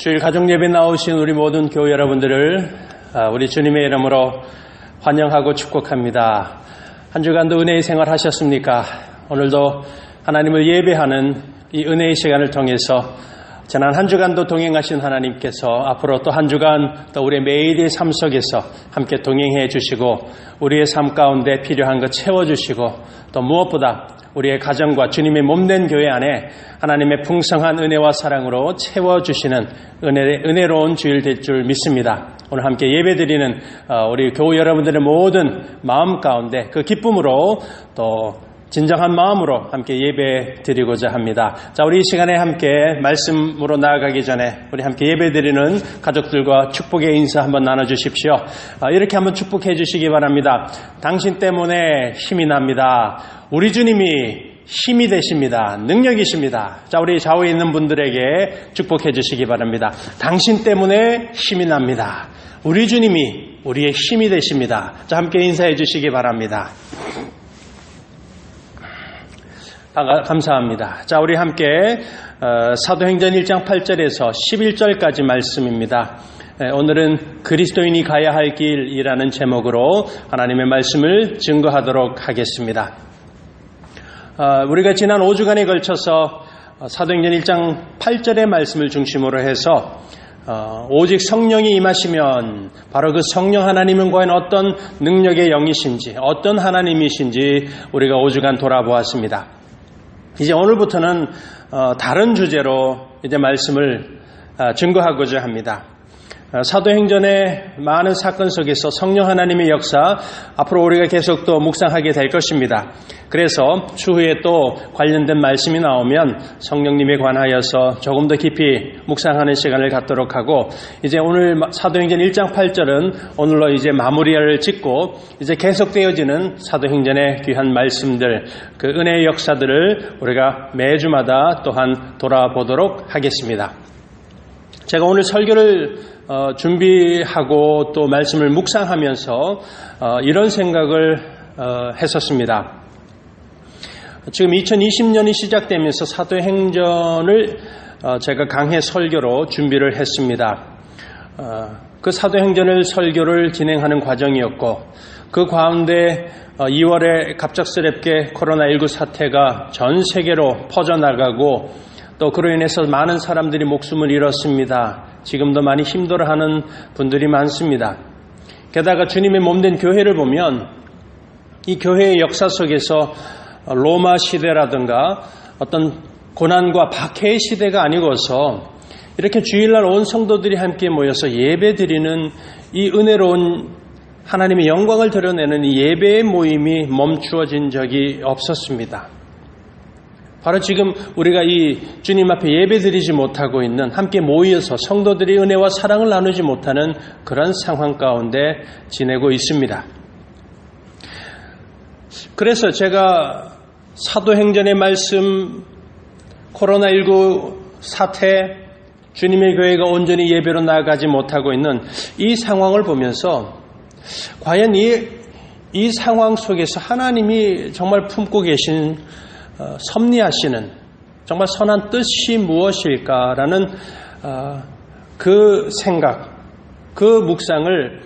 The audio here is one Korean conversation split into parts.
주일 가족 예배 나오신 우리 모든 교회 여러분들을 우리 주님의 이름으로 환영하고 축복합니다. 한 주간도 은혜의 생활 하셨습니까? 오늘도 하나님을 예배하는 이 은혜의 시간을 통해서 지난 한 주간도 동행하신 하나님께서 앞으로 또 한 주간 또 우리의 매일의 삶 속에서 함께 동행해 주시고 우리의 삶 가운데 필요한 것 채워주시고 또 무엇보다 우리의 가정과 주님의 몸된 교회 안에 하나님의 풍성한 은혜와 사랑으로 채워주시는 은혜로운 주일 될 줄 믿습니다. 오늘 함께 예배드리는 우리 교우 여러분들의 모든 마음 가운데 그 기쁨으로 또 진정한 마음으로 함께 예배 드리고자 합니다. 자, 우리 이 시간에 함께 말씀으로 나아가기 전에 우리 함께 예배 드리는 가족들과 축복의 인사 한번 나눠주십시오. 이렇게 한번 축복해 주시기 바랍니다. 당신 때문에 힘이 납니다. 우리 주님이 힘이 되십니다. 능력이십니다. 자, 우리 좌우에 있는 분들에게 축복해 주시기 바랍니다. 당신 때문에 힘이 납니다. 우리 주님이 우리의 힘이 되십니다. 자, 함께 인사해 주시기 바랍니다. 감사합니다. 자, 우리 함께 사도행전 1장 8절에서 11절까지 말씀입니다. 오늘은 그리스도인이 가야 할 길이라는 제목으로 하나님의 말씀을 증거하도록 하겠습니다. 우리가 지난 5주간에 걸쳐서 사도행전 1장 8절의 말씀을 중심으로 해서 오직 성령이 임하시면 바로 그 성령 하나님은 과연 어떤 능력의 영이신지 어떤 하나님이신지 우리가 5주간 돌아보았습니다. 이제 오늘부터는 다른 주제로 이제 말씀을 증거하고자 합니다. 사도행전의 많은 사건 속에서 성령 하나님의 역사 앞으로 우리가 계속 또 묵상하게 될 것입니다. 그래서 추후에 또 관련된 말씀이 나오면 성령님에 관하여서 조금 더 깊이 묵상하는 시간을 갖도록 하고 이제 오늘 사도행전 1장 8절은 오늘로 이제 마무리를 짓고 이제 계속되어지는 사도행전의 귀한 말씀들 그 은혜의 역사들을 우리가 매주마다 또한 돌아보도록 하겠습니다. 제가 오늘 설교를 준비하고 또 말씀을 묵상하면서 이런 생각을 했었습니다. 지금 2020년이 시작되면서 사도행전을 제가 강해 설교로 준비를 했습니다. 그 사도행전을 설교를 진행하는 과정이었고 그 가운데 2월에 갑작스럽게 코로나19 사태가 전 세계로 퍼져나가고 또 그로 인해서 많은 사람들이 목숨을 잃었습니다. 지금도 많이 힘들어하는 분들이 많습니다. 게다가 주님의 몸된 교회를 보면 이 교회의 역사 속에서 로마 시대라든가 어떤 고난과 박해의 시대가 아니고서 이렇게 주일날 온 성도들이 함께 모여서 예배드리는 이 은혜로운 하나님의 영광을 드러내는 이 예배의 모임이 멈추어진 적이 없었습니다. 바로 지금 우리가 이 주님 앞에 예배드리지 못하고 있는 함께 모여서 성도들이 은혜와 사랑을 나누지 못하는 그런 상황 가운데 지내고 있습니다. 그래서 제가 사도행전의 말씀, 코로나19 사태, 주님의 교회가 온전히 예배로 나아가지 못하고 있는 이 상황을 보면서 과연 이 상황 속에서 하나님이 정말 품고 계신 섭리하시는 정말 선한 뜻이 무엇일까라는 그 생각, 그 묵상을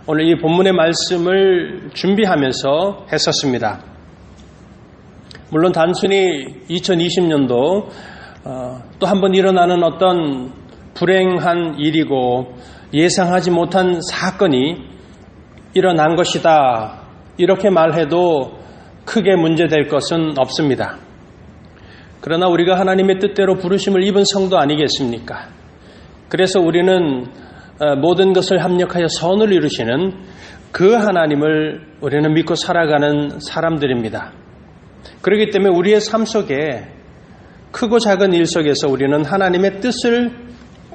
오늘 이 본문의 말씀을 준비하면서 했었습니다. 물론 단순히 2020년도 또 한 번 일어나는 어떤 불행한 일이고 예상하지 못한 사건이 일어난 것이다 이렇게 말해도 크게 문제될 것은 없습니다. 그러나 우리가 하나님의 뜻대로 부르심을 입은 성도 아니겠습니까? 그래서 우리는 모든 것을 합력하여 선을 이루시는 그 하나님을 우리는 믿고 살아가는 사람들입니다. 그렇기 때문에 우리의 삶 속에 크고 작은 일 속에서 우리는 하나님의 뜻을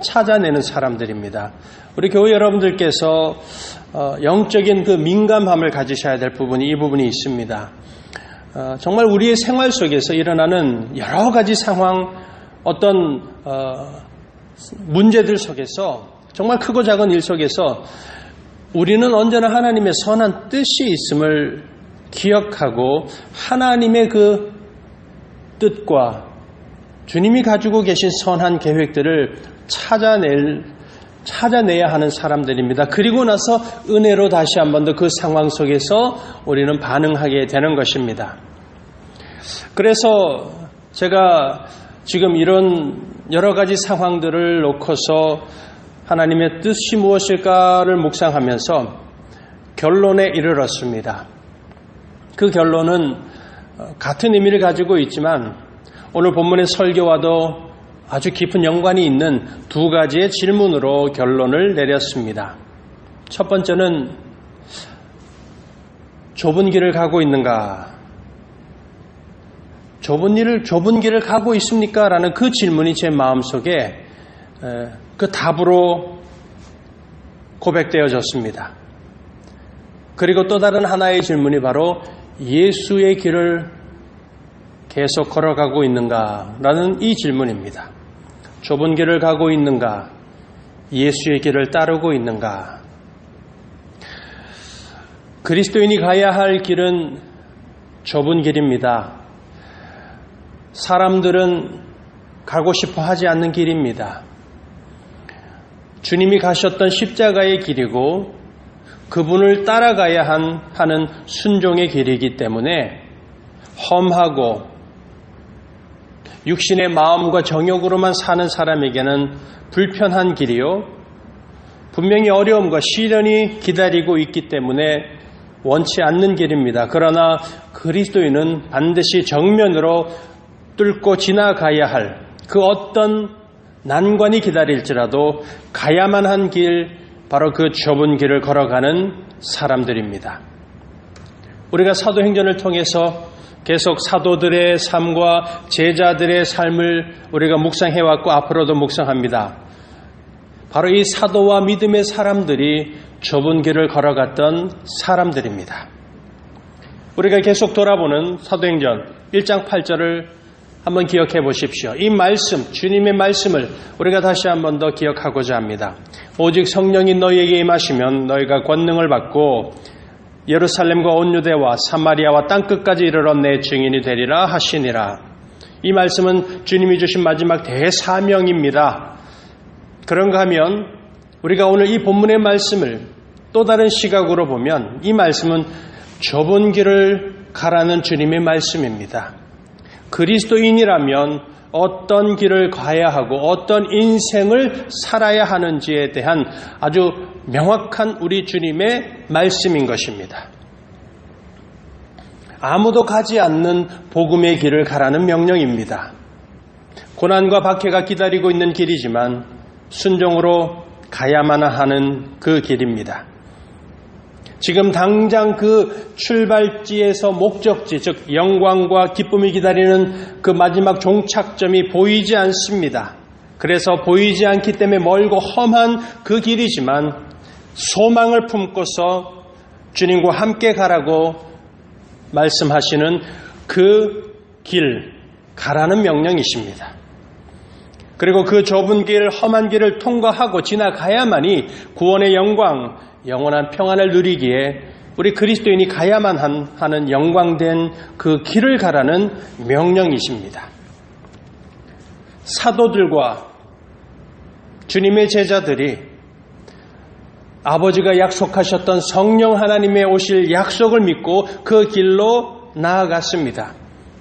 찾아내는 사람들입니다. 우리 교회 여러분들께서 영적인 그 민감함을 가지셔야 될 부분이 이 부분이 있습니다. 정말 우리의 생활 속에서 일어나는 여러 가지 상황, 어떤 문제들 속에서 정말 크고 작은 일 속에서 우리는 언제나 하나님의 선한 뜻이 있음을 기억하고 하나님의 그 뜻과 주님이 가지고 계신 선한 계획들을 찾아내야 하는 사람들입니다. 그리고 나서 은혜로 다시 한 번 더 그 상황 속에서 우리는 반응하게 되는 것입니다. 그래서 제가 지금 이런 여러 가지 상황들을 놓고서 하나님의 뜻이 무엇일까를 묵상하면서 결론에 이르렀습니다. 그 결론은 같은 의미를 가지고 있지만 오늘 본문의 설교와도 아주 깊은 연관이 있는 두 가지의 질문으로 결론을 내렸습니다. 첫 번째는 좁은 길을 가고 있는가? 좁은 길을 가고 있습니까? 라는 그 질문이 제 마음속에 그 답으로 고백되어졌습니다. 그리고 또 다른 하나의 질문이 바로 예수의 길을 계속 걸어가고 있는가? 라는 이 질문입니다. 좁은 길을 가고 있는가? 예수의 길을 따르고 있는가? 그리스도인이 가야 할 길은 좁은 길입니다. 사람들은 가고 싶어 하지 않는 길입니다. 주님이 가셨던 십자가의 길이고 그분을 따라가야 하는 순종의 길이기 때문에 험하고 육신의 마음과 정욕으로만 사는 사람에게는 불편한 길이요. 분명히 어려움과 시련이 기다리고 있기 때문에 원치 않는 길입니다. 그러나 그리스도인은 반드시 정면으로 뚫고 지나가야 할 그 어떤 난관이 기다릴지라도 가야만 한 길, 바로 그 좁은 길을 걸어가는 사람들입니다. 우리가 사도행전을 통해서 계속 사도들의 삶과 제자들의 삶을 우리가 묵상해왔고 앞으로도 묵상합니다. 바로 이 사도와 믿음의 사람들이 좁은 길을 걸어갔던 사람들입니다. 우리가 계속 돌아보는 사도행전 1장 8절을 한번 기억해 보십시오. 이 말씀, 주님의 말씀을 우리가 다시 한 번 더 기억하고자 합니다. 오직 성령이 너희에게 임하시면 너희가 권능을 받고 예루살렘과 온 유대와 사마리아와 땅끝까지 이르러 내 증인이 되리라 하시니라. 이 말씀은 주님이 주신 마지막 대사명입니다. 그런가 하면 우리가 오늘 이 본문의 말씀을 또 다른 시각으로 보면 이 말씀은 좁은 길을 가라는 주님의 말씀입니다. 그리스도인이라면 어떤 길을 가야 하고 어떤 인생을 살아야 하는지에 대한 아주 명확한 우리 주님의 말씀인 것입니다. 아무도 가지 않는 복음의 길을 가라는 명령입니다. 고난과 박해가 기다리고 있는 길이지만 순종으로 가야만 하는 그 길입니다. 지금 당장 그 출발지에서 목적지, 즉 영광과 기쁨이 기다리는 그 마지막 종착점이 보이지 않습니다. 그래서 보이지 않기 때문에 멀고 험한 그 길이지만 소망을 품고서 주님과 함께 가라고 말씀하시는 그 길, 가라는 명령이십니다. 그리고 그 좁은 길, 험한 길을 통과하고 지나가야만이 구원의 영광, 영원한 평안을 누리기에 우리 그리스도인이 가야만 하는 영광된 그 길을 가라는 명령이십니다. 사도들과 주님의 제자들이 아버지가 약속하셨던 성령 하나님의 오실 약속을 믿고 그 길로 나아갔습니다.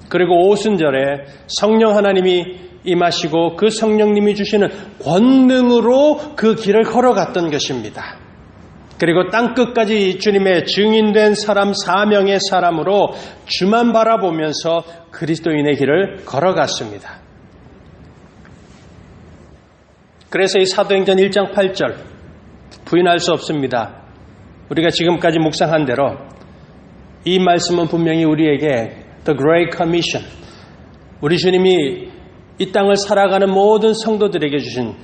그리고 오순절에 성령 하나님이 임하시고 그 성령님이 주시는 권능으로 그 길을 걸어갔던 것입니다. 그리고 땅끝까지 주님의 증인된 사람, 사명의 사람으로 주만 바라보면서 그리스도인의 길을 걸어갔습니다. 그래서 이 사도행전 1장 8절 부인할 수 없습니다. 우리가 지금까지 묵상한 대로 이 말씀은 분명히 우리에게 The Great Commission, 우리 주님이 이 땅을 살아가는 모든 성도들에게 주신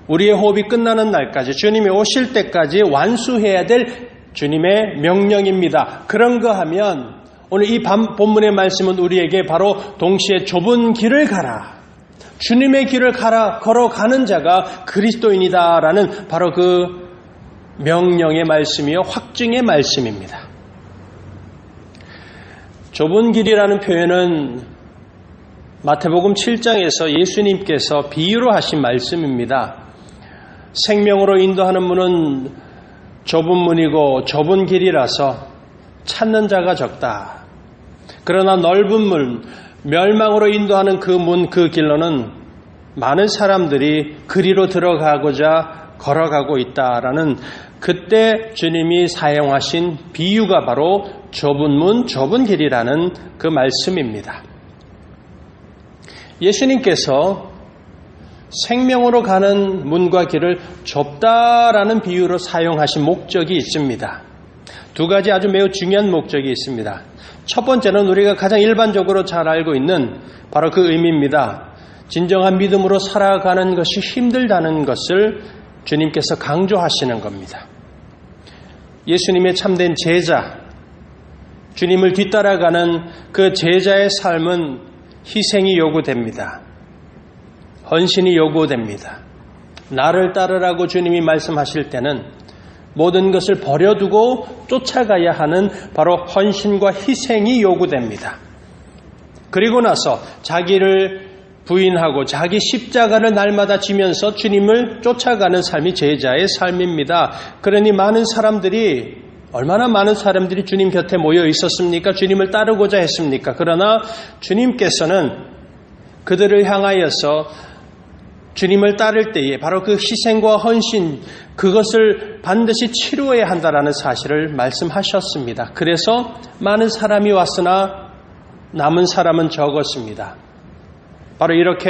우리의 호흡이 끝나는 날까지 주님이 오실 때까지 완수해야 될 주님의 명령입니다. 그런가 하면 오늘 이 본문의 말씀은 우리에게 바로 동시에 좁은 길을 가라, 주님의 길을 걸어가는 자가 그리스도인이다라는 바로 그 명령의 말씀이요, 확증의 말씀입니다. 좁은 길이라는 표현은 마태복음 7장에서 예수님께서 비유로 하신 말씀입니다. 생명으로 인도하는 문은 좁은 문이고 좁은 길이라서 찾는 자가 적다. 그러나 넓은 문, 멸망으로 인도하는 그 문, 그 길로는 많은 사람들이 그리로 들어가고자 걸어가고 있다라는 그때 주님이 사용하신 비유가 바로 좁은 문, 좁은 길이라는 그 말씀입니다. 예수님께서 생명으로 가는 문과 길을 좁다라는 비유로 사용하신 목적이 있습니다. 두 가지 아주 매우 중요한 목적이 있습니다. 첫 번째는 우리가 가장 일반적으로 잘 알고 있는 바로 그 의미입니다. 진정한 믿음으로 살아가는 것이 힘들다는 것을 주님께서 강조하시는 겁니다. 예수님의 참된 제자, 주님을 뒤따라가는 그 제자의 삶은 희생이 요구됩니다. 헌신이 요구됩니다. 나를 따르라고 주님이 말씀하실 때는 모든 것을 버려두고 쫓아가야 하는 바로 헌신과 희생이 요구됩니다. 그리고 나서 자기를 부인하고 자기 십자가를 날마다 지면서 주님을 쫓아가는 삶이 제자의 삶입니다. 그러니 얼마나 많은 사람들이 주님 곁에 모여 있었습니까? 주님을 따르고자 했습니까? 그러나 주님께서는 그들을 향하여서 주님을 따를 때에 바로 그 희생과 헌신, 그것을 반드시 치루어야 한다라는 사실을 말씀하셨습니다. 그래서 많은 사람이 왔으나 남은 사람은 적었습니다. 바로 이렇게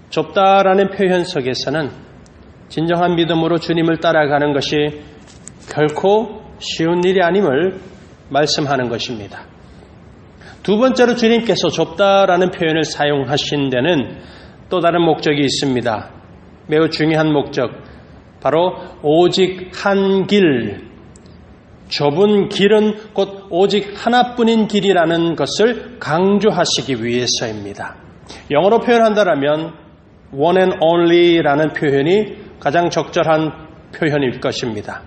좁다라는 표현 속에서는 진정한 믿음으로 주님을 따라가는 것이 결코 쉬운 일이 아님을 말씀하는 것입니다. 두 번째로 주님께서 좁다라는 표현을 사용하신 데는 또 다른 목적이 있습니다. 매우 중요한 목적, 바로 오직 한 길, 좁은 길은 곧 오직 하나뿐인 길이라는 것을 강조하시기 위해서입니다. 영어로 표현한다면 one and only라는 표현이 가장 적절한 표현일 것입니다.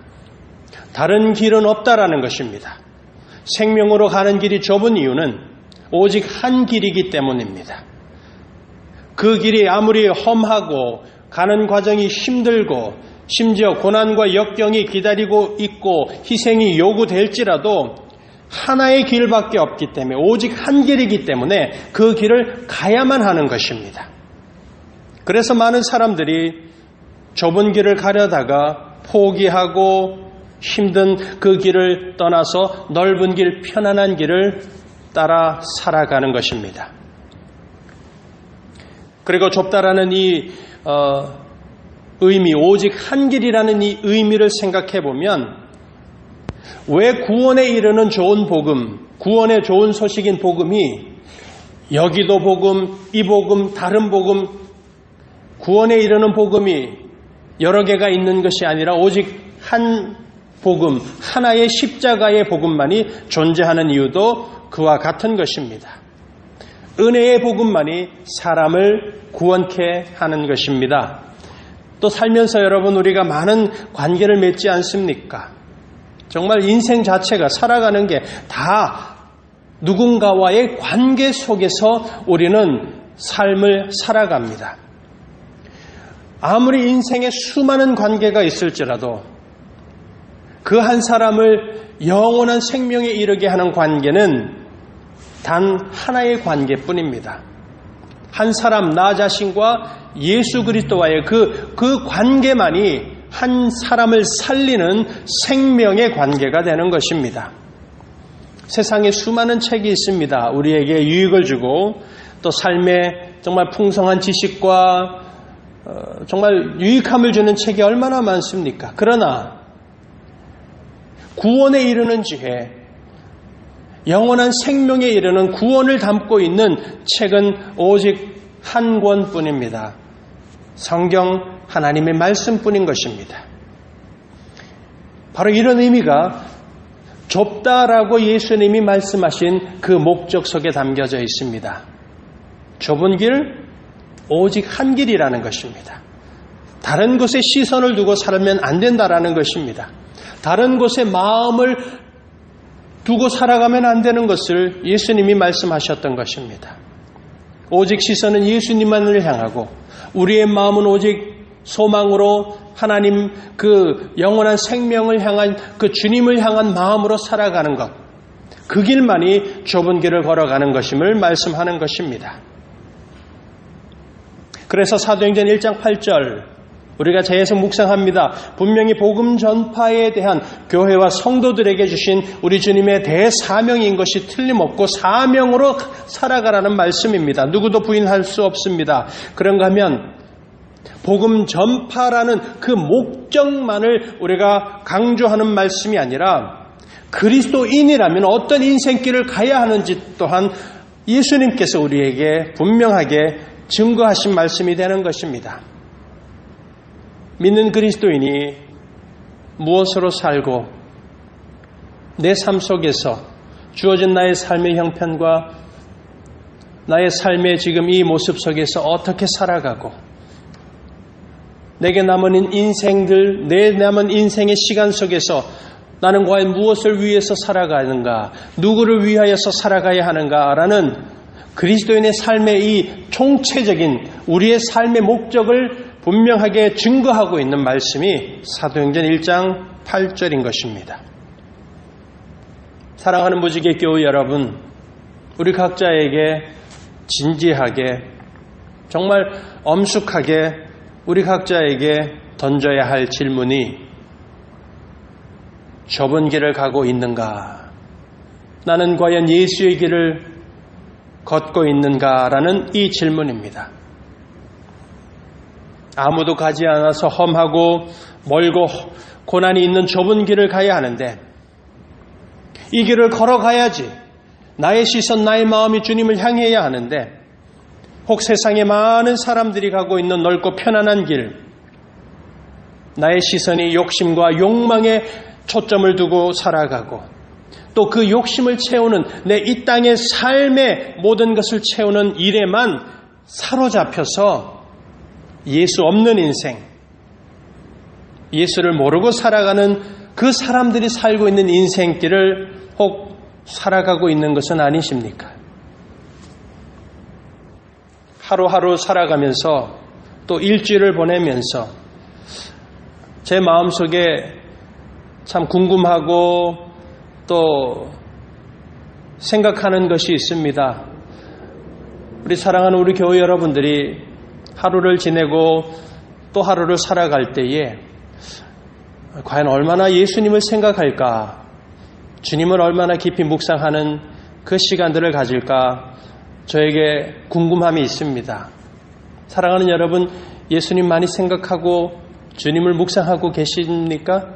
다른 길은 없다라는 것입니다. 생명으로 가는 길이 좁은 이유는 오직 한 길이기 때문입니다. 그 길이 아무리 험하고 가는 과정이 힘들고 심지어 고난과 역경이 기다리고 있고 희생이 요구될지라도 하나의 길밖에 없기 때문에 오직 한 길이기 때문에 그 길을 가야만 하는 것입니다. 그래서 많은 사람들이 좁은 길을 가려다가 포기하고 힘든 그 길을 떠나서 넓은 길, 편안한 길을 따라 살아가는 것입니다. 그리고 좁다라는 이 의미, 오직 한 길이라는 이 의미를 생각해 보면 왜 구원에 이르는 좋은 복음, 구원의 좋은 소식인 복음이 여기도 복음, 이 복음, 다른 복음, 구원에 이르는 복음이 여러 개가 있는 것이 아니라 오직 한 복음, 하나의 십자가의 복음만이 존재하는 이유도 그와 같은 것입니다. 은혜의 복음만이 사람을 구원케 하는 것입니다. 또 살면서 여러분 우리가 많은 관계를 맺지 않습니까? 정말 인생 자체가 살아가는 게 다 누군가와의 관계 속에서 우리는 삶을 살아갑니다. 아무리 인생에 수많은 관계가 있을지라도 그 한 사람을 영원한 생명에 이르게 하는 관계는 단 하나의 관계뿐입니다. 한 사람 나 자신과 예수 그리스도와의 그 관계만이 한 사람을 살리는 생명의 관계가 되는 것입니다. 세상에 수많은 책이 있습니다. 우리에게 유익을 주고 또 삶에 정말 풍성한 지식과 정말 유익함을 주는 책이 얼마나 많습니까? 그러나 구원에 이르는 지혜, 영원한 생명에 이르는 구원을 담고 있는 책은 오직 한 권뿐입니다. 성경 하나님의 말씀뿐인 것입니다. 바로 이런 의미가 좁다라고 예수님이 말씀하신 그 목적 속에 담겨져 있습니다. 좁은 길, 오직 한 길이라는 것입니다. 다른 곳에 시선을 두고 살면 안 된다라는 것입니다. 다른 곳에 마음을 두고 살아가면 안 되는 것을 예수님이 말씀하셨던 것입니다. 오직 시선은 예수님만을 향하고 우리의 마음은 오직 소망으로 하나님 그 영원한 생명을 향한 그 주님을 향한 마음으로 살아가는 것, 그 길만이 좁은 길을 걸어가는 것임을 말씀하는 것입니다. 그래서 사도행전 1장 8절 우리가 계속 묵상합니다. 분명히 복음 전파에 대한 교회와 성도들에게 주신 우리 주님의 대사명인 것이 틀림없고 사명으로 살아가라는 말씀입니다. 누구도 부인할 수 없습니다. 그런가 하면 복음 전파라는 그 목적만을 우리가 강조하는 말씀이 아니라 그리스도인이라면 어떤 인생길을 가야 하는지 또한 예수님께서 우리에게 분명하게 증거하신 말씀이 되는 것입니다. 믿는 그리스도인이 무엇으로 살고 내 삶 속에서 주어진 나의 삶의 형편과 나의 삶의 지금 이 모습 속에서 어떻게 살아가고 내게 남은 인생들, 내 남은 인생의 시간 속에서 나는 과연 무엇을 위해서 살아가는가, 누구를 위하여서 살아가야 하는가라는 그리스도인의 삶의 이 총체적인 우리의 삶의 목적을 분명하게 증거하고 있는 말씀이 사도행전 1장 8절인 것입니다. 사랑하는 무지개 교우 여러분, 우리 각자에게 진지하게 정말 엄숙하게 우리 각자에게 던져야 할 질문이 좁은 길을 가고 있는가? 나는 과연 예수의 길을 걷고 있는가라는 이 질문입니다. 아무도 가지 않아서 험하고 멀고 고난이 있는 좁은 길을 가야 하는데 이 길을 걸어가야지 나의 시선, 나의 마음이 주님을 향해야 하는데 혹 세상에 많은 사람들이 가고 있는 넓고 편안한 길, 나의 시선이 욕심과 욕망에 초점을 두고 살아가고 또 그 욕심을 채우는 내 이 땅의 삶의 모든 것을 채우는 일에만 사로잡혀서 예수 없는 인생, 예수를 모르고 살아가는 그 사람들이 살고 있는 인생길을 혹 살아가고 있는 것은 아니십니까? 하루하루 살아가면서 또 일주일을 보내면서 제 마음속에 참 궁금하고 또 생각하는 것이 있습니다. 우리 사랑하는 우리 교회 여러분들이 하루를 지내고 또 하루를 살아갈 때에 과연 얼마나 예수님을 생각할까, 주님을 얼마나 깊이 묵상하는 그 시간들을 가질까 저에게 궁금함이 있습니다. 사랑하는 여러분, 예수님 많이 생각하고 주님을 묵상하고 계십니까?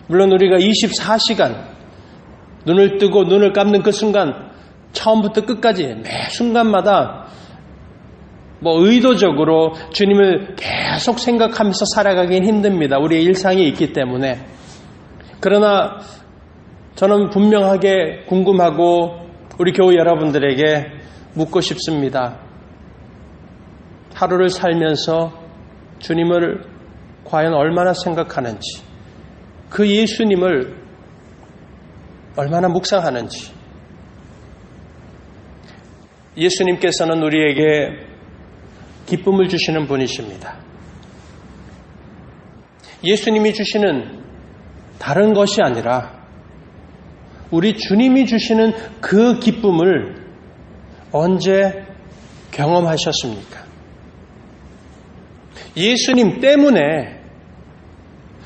물론 우리가 24시간 눈을 뜨고 눈을 감는 그 순간 처음부터 끝까지 매 순간마다 의도적으로 주님을 계속 생각하면서 살아가긴 힘듭니다. 우리의 일상이 있기 때문에. 그러나 저는 분명하게 궁금하고 우리 교회 여러분들에게 묻고 싶습니다. 하루를 살면서 주님을 과연 얼마나 생각하는지, 그 예수님을 얼마나 묵상하는지. 예수님께서는 우리에게 기쁨을 주시는 분이십니다. 예수님이 주시는 다른 것이 아니라 우리 주님이 주시는 그 기쁨을 언제 경험하셨습니까? 예수님 때문에,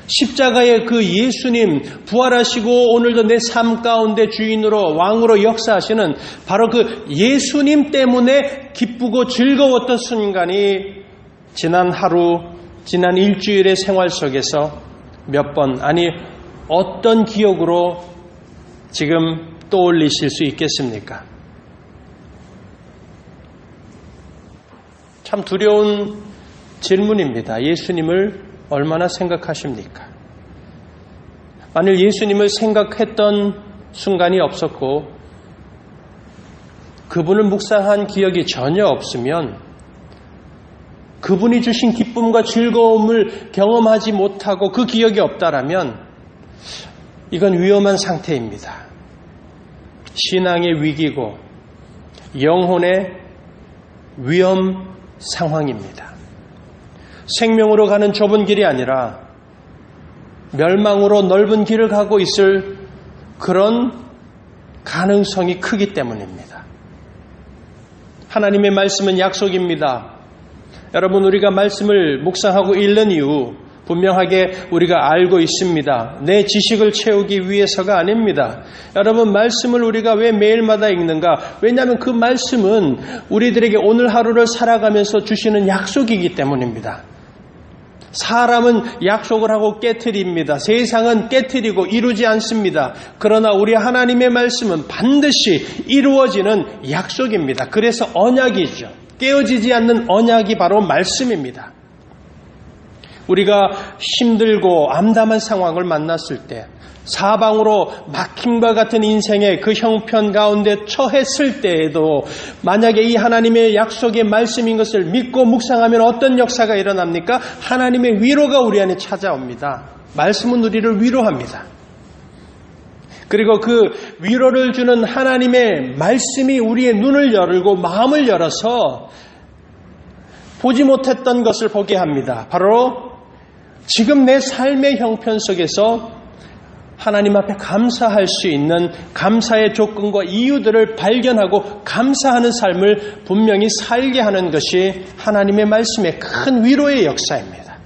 십자가의 그 예수님 부활하시고 오늘도 내 삶 가운데 주인으로 왕으로 역사하시는 바로 그 예수님 때문에 기쁘고 즐거웠던 순간이 지난 하루, 지난 일주일의 생활 속에서 몇 번, 아니 어떤 기억으로 지금 떠올리실 수 있겠습니까? 참 두려운 질문입니다. 예수님을 얼마나 생각하십니까? 만일 예수님을 생각했던 순간이 없었고 그분을 묵상한 기억이 전혀 없으면, 그분이 주신 기쁨과 즐거움을 경험하지 못하고 그 기억이 없다라면 이건 위험한 상태입니다. 신앙의 위기고 영혼의 위험 상황입니다. 생명으로 가는 좁은 길이 아니라 멸망으로 넓은 길을 가고 있을 그런 가능성이 크기 때문입니다. 하나님의 말씀은 약속입니다. 여러분, 우리가 말씀을 묵상하고 읽는 이유 분명하게 우리가 알고 있습니다. 내 지식을 채우기 위해서가 아닙니다. 여러분, 말씀을 우리가 왜 매일마다 읽는가? 왜냐하면 그 말씀은 우리들에게 오늘 하루를 살아가면서 주시는 약속이기 때문입니다. 사람은 약속을 하고 깨트립니다. 세상은 깨트리고 이루지 않습니다. 그러나 우리 하나님의 말씀은 반드시 이루어지는 약속입니다. 그래서 언약이죠. 깨어지지 않는 언약이 바로 말씀입니다. 우리가 힘들고 암담한 상황을 만났을 때, 사방으로 막힘과 같은 인생의 그 형편 가운데 처했을 때에도 만약에 이 하나님의 약속의 말씀인 것을 믿고 묵상하면 어떤 역사가 일어납니까? 하나님의 위로가 우리 안에 찾아옵니다. 말씀은 우리를 위로합니다. 그리고 그 위로를 주는 하나님의 말씀이 우리의 눈을 열고 마음을 열어서 보지 못했던 것을 보게 합니다. 바로 지금 내 삶의 형편 속에서 하나님 앞에 감사할 수 있는 감사의 조건과 이유들을 발견하고 감사하는 삶을 분명히 살게 하는 것이 하나님의 말씀의 큰 위로의 역사입니다.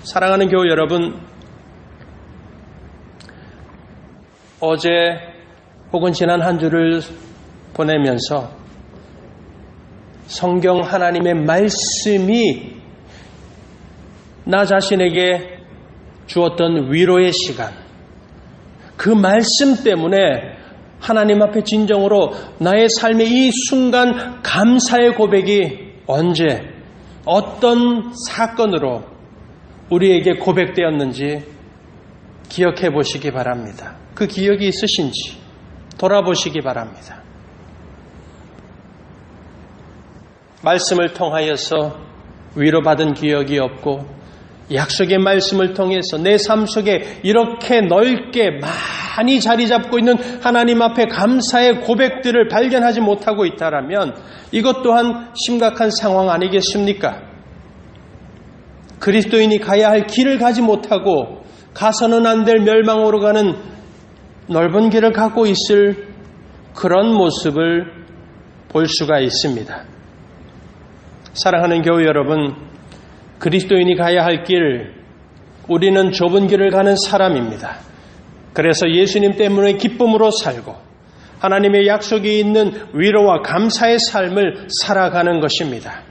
사랑하는 교우 여러분, 어제 혹은 지난 한 주를 보내면서 성경 하나님의 말씀이 나 자신에게 주었던 위로의 시간, 그 말씀 때문에 하나님 앞에 진정으로 나의 삶의 이 순간 감사의 고백이 언제 어떤 사건으로 우리에게 고백되었는지 기억해 보시기 바랍니다. 그 기억이 있으신지 돌아보시기 바랍니다. 말씀을 통하여서 위로받은 기억이 없고 약속의 말씀을 통해서 내 삶 속에 이렇게 넓게 많이 자리 잡고 있는 하나님 앞에 감사의 고백들을 발견하지 못하고 있다라면 이것 또한 심각한 상황 아니겠습니까? 그리스도인이 가야 할 길을 가지 못하고 가서는 안 될 멸망으로 가는 넓은 길을 가고 있을 그런 모습을 볼 수가 있습니다. 사랑하는 교우 여러분, 그리스도인이 가야 할 길, 우리는 좁은 길을 가는 사람입니다. 그래서 예수님 때문에 기쁨으로 살고 하나님의 약속이 있는 위로와 감사의 삶을 살아가는 것입니다.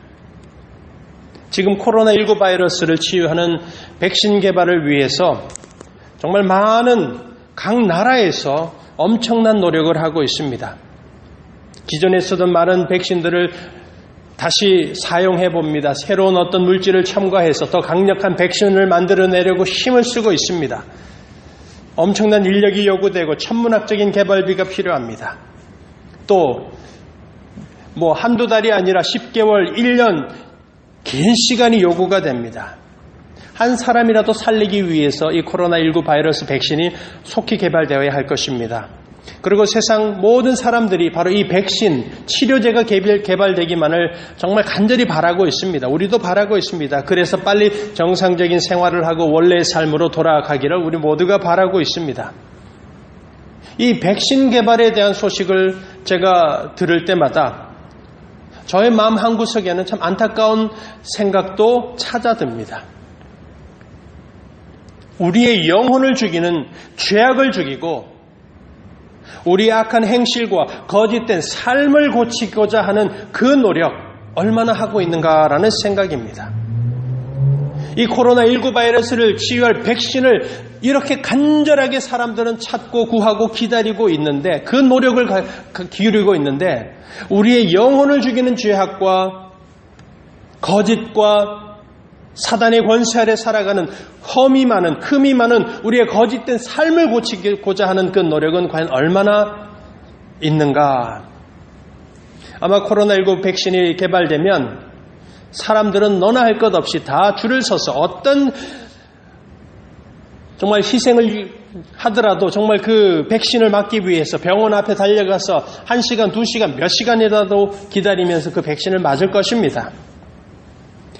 지금 코로나19 바이러스를 치유하는 백신 개발을 위해서 정말 많은 각 나라에서 엄청난 노력을 하고 있습니다. 기존에 쓰던 많은 백신들을 다시 사용해 봅니다. 새로운 어떤 물질을 첨가해서 더 강력한 백신을 만들어내려고 힘을 쓰고 있습니다. 엄청난 인력이 요구되고 천문학적인 개발비가 필요합니다. 또 한두 달이 아니라 10개월, 1년 긴 시간이 요구가 됩니다. 한 사람이라도 살리기 위해서 이 코로나19 바이러스 백신이 속히 개발되어야 할 것입니다. 그리고 세상 모든 사람들이 바로 이 백신, 치료제가 개발되기만을 정말 간절히 바라고 있습니다. 우리도 바라고 있습니다. 그래서 빨리 정상적인 생활을 하고 원래의 삶으로 돌아가기를 우리 모두가 바라고 있습니다. 이 백신 개발에 대한 소식을 제가 들을 때마다 저의 마음 한구석에는 참 안타까운 생각도 찾아듭니다. 우리의 영혼을 죽이는 죄악을 죽이고 우리의 악한 행실과 거짓된 삶을 고치고자 하는 그 노력 얼마나 하고 있는가라는 생각입니다. 이 코로나19 바이러스를 치유할 백신을 이렇게 간절하게 사람들은 찾고 구하고 기다리고 있는데 그 노력을 기울이고 있는데 우리의 영혼을 죽이는 죄악과 거짓과 사단의 권세 아래 살아가는 흠이 많은 우리의 거짓된 삶을 고치고자 하는 그 노력은 과연 얼마나 있는가? 아마 코로나19 백신이 개발되면 사람들은 너나 할 것 없이 다 줄을 서서 어떤 정말 희생을 하더라도 정말 그 백신을 맞기 위해서 병원 앞에 달려가서 1시간, 2시간, 몇 시간이라도 기다리면서 그 백신을 맞을 것입니다.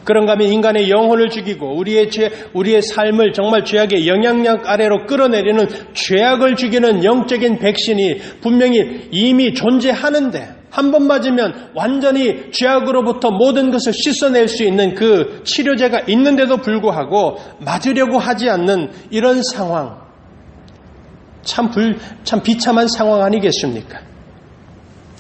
그런가 하면 인간의 영혼을 죽이고 우리의 삶을 정말 죄악의 영향력 아래로 끌어내리는 죄악을 죽이는 영적인 백신이 분명히 이미 존재하는데 한 번 맞으면 완전히 죄악으로부터 모든 것을 씻어낼 수 있는 그 치료제가 있는데도 불구하고 맞으려고 하지 않는 이런 상황, 참 비참한 상황 아니겠습니까?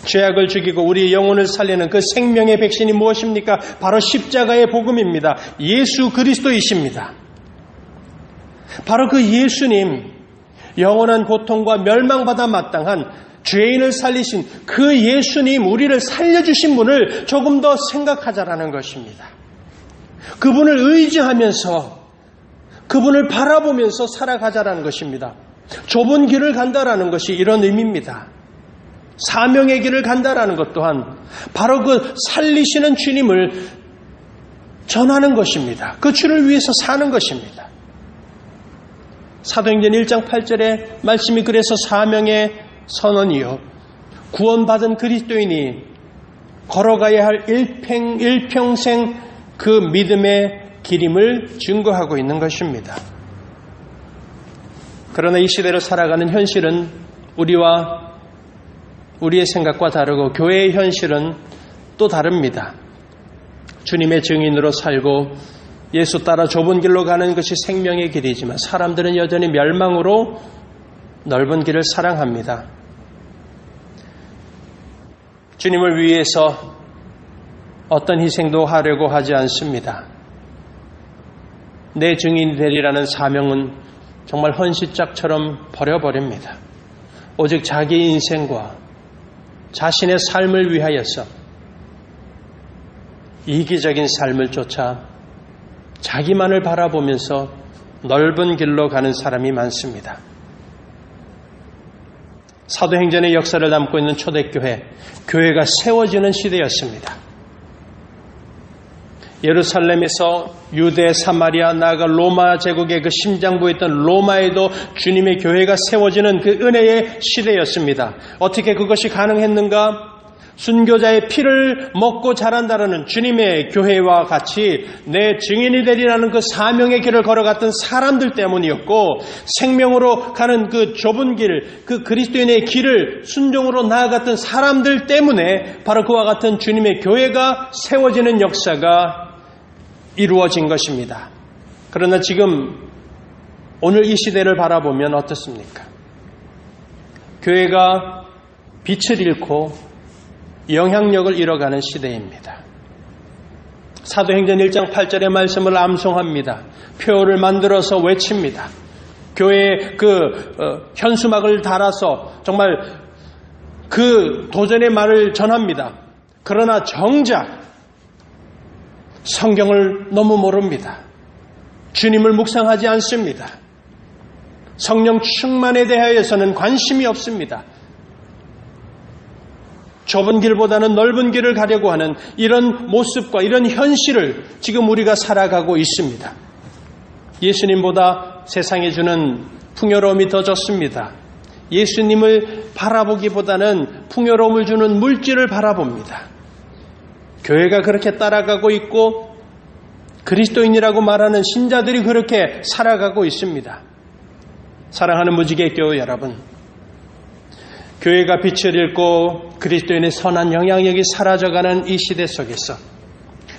죄악을 죽이고 우리의 영혼을 살리는 그 생명의 백신이 무엇입니까? 바로 십자가의 복음입니다. 예수 그리스도이십니다. 바로 그 예수님, 영원한 고통과 멸망받아 마땅한 죄인을 살리신 그 예수님, 우리를 살려주신 분을 조금 더 생각하자라는 것입니다. 그분을 의지하면서 그분을 바라보면서 살아가자라는 것입니다. 좁은 길을 간다라는 것이 이런 의미입니다. 사명의 길을 간다라는 것 또한 바로 그 살리시는 주님을 전하는 것입니다. 그 주를 위해서 사는 것입니다. 사도행전 1장 8절의 말씀이 그래서 사명의 선언이요, 구원받은 그리스도인이 걸어가야 할 일평생 그 믿음의 길임을 증거하고 있는 것입니다. 그러나 이 시대를 살아가는 현실은 우리의 생각과 다르고 교회의 현실은 또 다릅니다. 주님의 증인으로 살고 예수 따라 좁은 길로 가는 것이 생명의 길이지만 사람들은 여전히 멸망으로 넓은 길을 사랑합니다. 주님을 위해서 어떤 희생도 하려고 하지 않습니다. 내 증인이 되리라는 사명은 정말 헌시짝처럼 버려버립니다. 오직 자기 인생과 자신의 삶을 위하여서 이기적인 삶을 쫓아 자기만을 바라보면서 넓은 길로 가는 사람이 많습니다. 사도행전의 역사를 담고 있는 초대교회, 교회가 세워지는 시대였습니다. 예루살렘에서 유대, 사마리아, 나아가 로마 제국의 그 심장부에 있던 로마에도 주님의 교회가 세워지는 그 은혜의 시대였습니다. 어떻게 그것이 가능했는가? 순교자의 피를 먹고 자란다라는 주님의 교회와 같이 내 증인이 되리라는 그 사명의 길을 걸어갔던 사람들 때문이었고, 생명으로 가는 그 좁은 길, 그 그리스도인의 길을 순종으로 나아갔던 사람들 때문에 바로 그와 같은 주님의 교회가 세워지는 역사가 이루어진 것입니다. 그러나 지금 오늘 이 시대를 바라보면 어떻습니까? 교회가 빛을 잃고 영향력을 잃어가는 시대입니다. 사도행전 1장 8절의 말씀을 암송합니다. 표를 만들어서 외칩니다. 교회에 현수막을 달아서 정말 그 도전의 말을 전합니다. 그러나 정작 성경을 너무 모릅니다. 주님을 묵상하지 않습니다. 성령 충만에 대하여서는 관심이 없습니다. 좁은 길보다는 넓은 길을 가려고 하는 이런 모습과 이런 현실을 지금 우리가 살아가고 있습니다. 예수님보다 세상에 주는 풍요로움이 더 좋습니다. 예수님을 바라보기보다는 풍요로움을 주는 물질을 바라봅니다. 교회가 그렇게 따라가고 있고 그리스도인이라고 말하는 신자들이 그렇게 살아가고 있습니다. 사랑하는 무지개교회 여러분, 교회가 빛을 잃고 그리스도인의 선한 영향력이 사라져가는 이 시대 속에서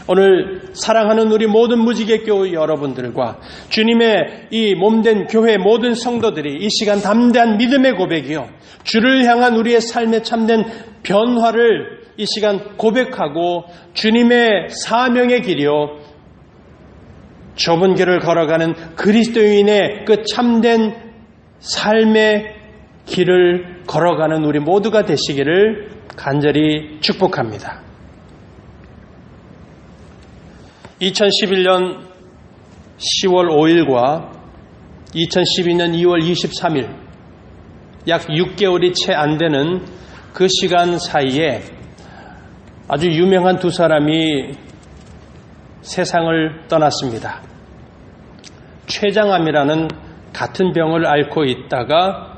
오늘 사랑하는 우리 모든 무지개교회 여러분들과 주님의 이 몸된 교회 모든 성도들이 이 시간 담대한 믿음의 고백이요, 주를 향한 우리의 삶의 참된 변화를 이 시간 고백하고 주님의 사명의 길이요, 좁은 길을 걸어가는 그리스도인의 그 참된 삶의 길을 걸어가는 우리 모두가 되시기를 간절히 축복합니다. 2011년 10월 5일과 2012년 2월 23일 약 6개월이 채 안 되는 그 시간 사이에 아주 유명한 두 사람이 세상을 떠났습니다. 췌장암이라는 같은 병을 앓고 있다가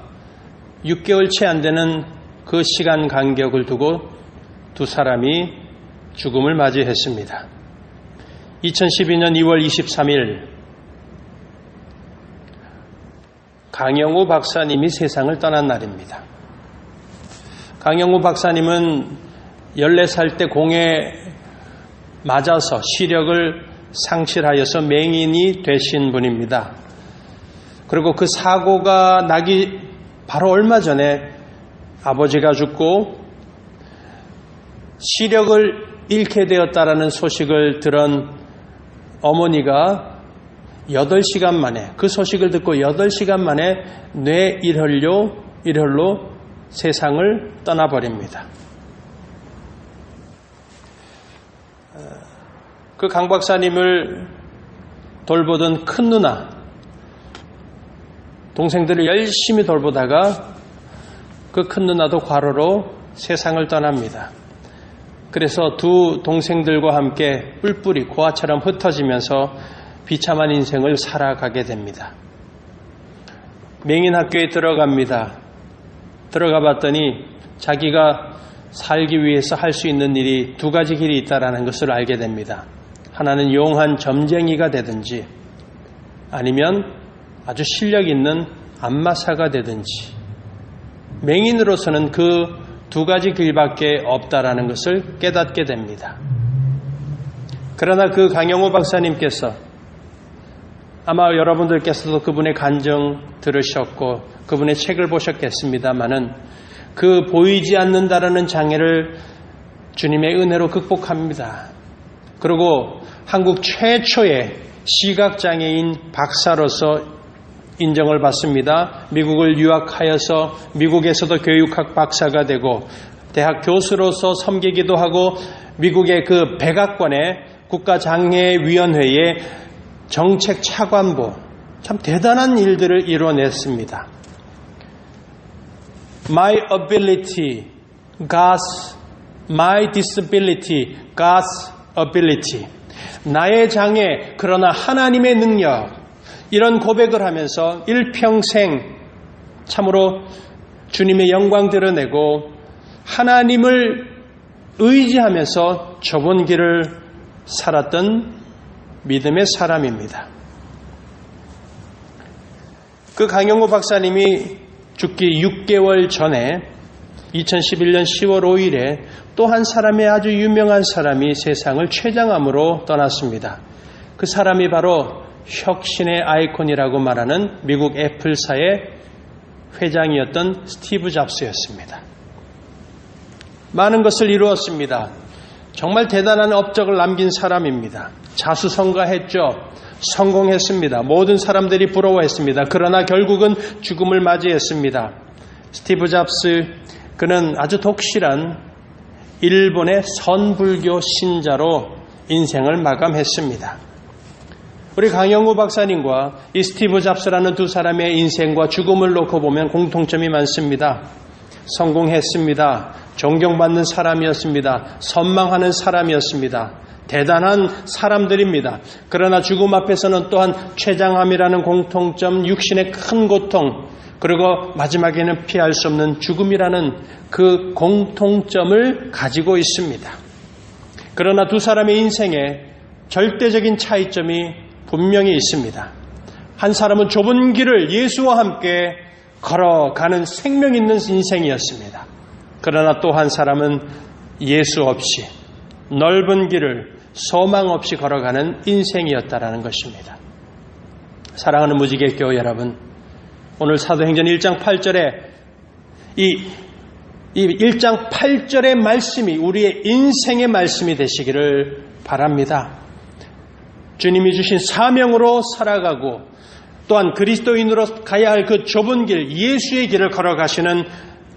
6개월 채 안 되는 그 시간 간격을 두고 두 사람이 죽음을 맞이했습니다. 2012년 2월 23일 강영우 박사님이 세상을 떠난 날입니다. 강영우 박사님은 14살 때 공에 맞아서 시력을 상실하여서 맹인이 되신 분입니다. 그리고 그 사고가 나기 바로 얼마 전에 아버지가 죽고 시력을 잃게 되었다라는 소식을 들은 어머니가 8시간 만에, 그 소식을 듣고 8시간 만에 뇌일혈로 세상을 떠나버립니다. 그 강 박사님을 돌보던 큰 누나, 동생들을 열심히 돌보다가 그 큰 누나도 과로로 세상을 떠납니다. 그래서 두 동생들과 함께 뿔뿔이 고아처럼 흩어지면서 비참한 인생을 살아가게 됩니다. 맹인학교에 들어갑니다. 들어가 봤더니 자기가 살기 위해서 할 수 있는 일이 두 가지 길이 있다는 것을 알게 됩니다. 하나는 용한 점쟁이가 되든지 아니면 아주 실력 있는 안마사가 되든지, 맹인으로서는 그 두 가지 길밖에 없다라는 것을 깨닫게 됩니다. 그러나 그 강영우 박사님께서, 아마 여러분들께서도 그분의 간증 들으셨고 그분의 책을 보셨겠습니다마는, 그 보이지 않는다라는 장애를 주님의 은혜로 극복합니다. 그리고 한국 최초의 시각장애인 박사로서 인정을 받습니다. 미국을 유학하여서 미국에서도 교육학 박사가 되고 대학 교수로서 섬기기도 하고 미국의 그 백악관의 국가장애위원회의 정책 차관보, 참 대단한 일들을 이뤄냈습니다. My ability, my disability, God's ability. 나의 장애, 그러나 하나님의 능력. 이런 고백을 하면서 일평생 참으로 주님의 영광 드러내고 하나님을 의지하면서 좁은 길을 살았던 믿음의 사람입니다. 그 강영우 박사님이 죽기 6개월 전에 2011년 10월 5일에 또 한 사람의 아주 유명한 사람이 세상을 췌장암으로 떠났습니다. 그 사람이 바로 혁신의 아이콘이라고 말하는 미국 애플사의 회장이었던 스티브 잡스였습니다. 많은 것을 이루었습니다. 정말 대단한 업적을 남긴 사람입니다. 자수성가했죠. 성공했습니다. 모든 사람들이 부러워했습니다. 그러나 결국은 죽음을 맞이했습니다. 스티브 잡스, 그는 아주 독실한 일본의 선불교 신자로 인생을 마감했습니다. 우리 강영우 박사님과 이 스티브 잡스라는 두 사람의 인생과 죽음을 놓고 보면 공통점이 많습니다. 성공했습니다. 존경받는 사람이었습니다. 선망하는 사람이었습니다. 대단한 사람들입니다. 그러나 죽음 앞에서는 또한 췌장암이라는 공통점, 육신의 큰 고통, 그리고 마지막에는 피할 수 없는 죽음이라는 그 공통점을 가지고 있습니다. 그러나 두 사람의 인생에 절대적인 차이점이 분명히 있습니다. 한 사람은 좁은 길을 예수와 함께 걸어가는 생명 있는 인생이었습니다. 그러나 또 한 사람은 예수 없이 넓은 길을 소망 없이 걸어가는 인생이었다라는 것입니다. 사랑하는 무지개 교회 여러분, 오늘 사도행전 1장 8절에 이 1장 8절의 말씀이 우리의 인생의 말씀이 되시기를 바랍니다. 주님이 주신 사명으로 살아가고 또한 그리스도인으로 가야 할 그 좁은 길, 예수의 길을 걸어가시는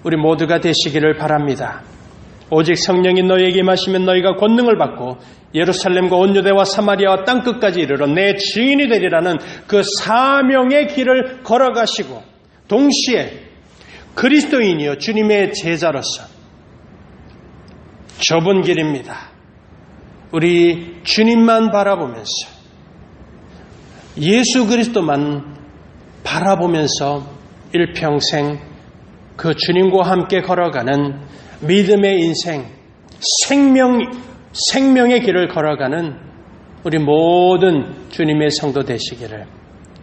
우리 모두가 되시기를 바랍니다. 오직 성령이 너희에게 임하시면 너희가 권능을 받고 예루살렘과 온 유대와 사마리아와 땅끝까지 이르러 내 증인이 되리라는 그 사명의 길을 걸어가시고 동시에 그리스도인이요 주님의 제자로서 좁은 길입니다. 우리 주님만 바라보면서 예수 그리스도만 바라보면서 일평생 그 주님과 함께 걸어가는 믿음의 인생, 생명의 길을 걸어가는 우리 모든 주님의 성도 되시기를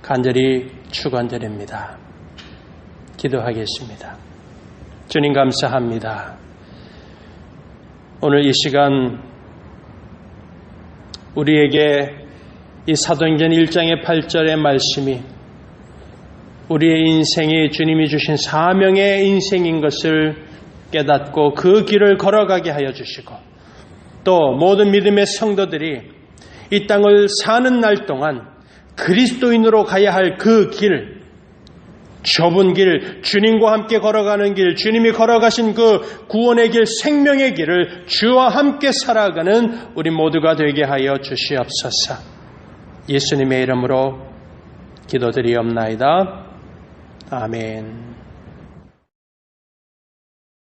간절히 축원드립니다. 기도하겠습니다. 주님 감사합니다. 오늘 이 시간 우리에게 이 사도행전 1장의 8절의 말씀이 우리의 인생이 주님이 주신 사명의 인생인 것을 깨닫고 그 길을 걸어가게 하여 주시고 또 모든 믿음의 성도들이 이 땅을 사는 날 동안 그리스도인으로 가야 할 그 길, 좁은 길, 주님과 함께 걸어가는 길, 주님이 걸어가신 그 구원의 길, 생명의 길을 주와 함께 살아가는 우리 모두가 되게 하여 주시옵소서. 예수님의 이름으로 기도드리옵나이다. 아멘.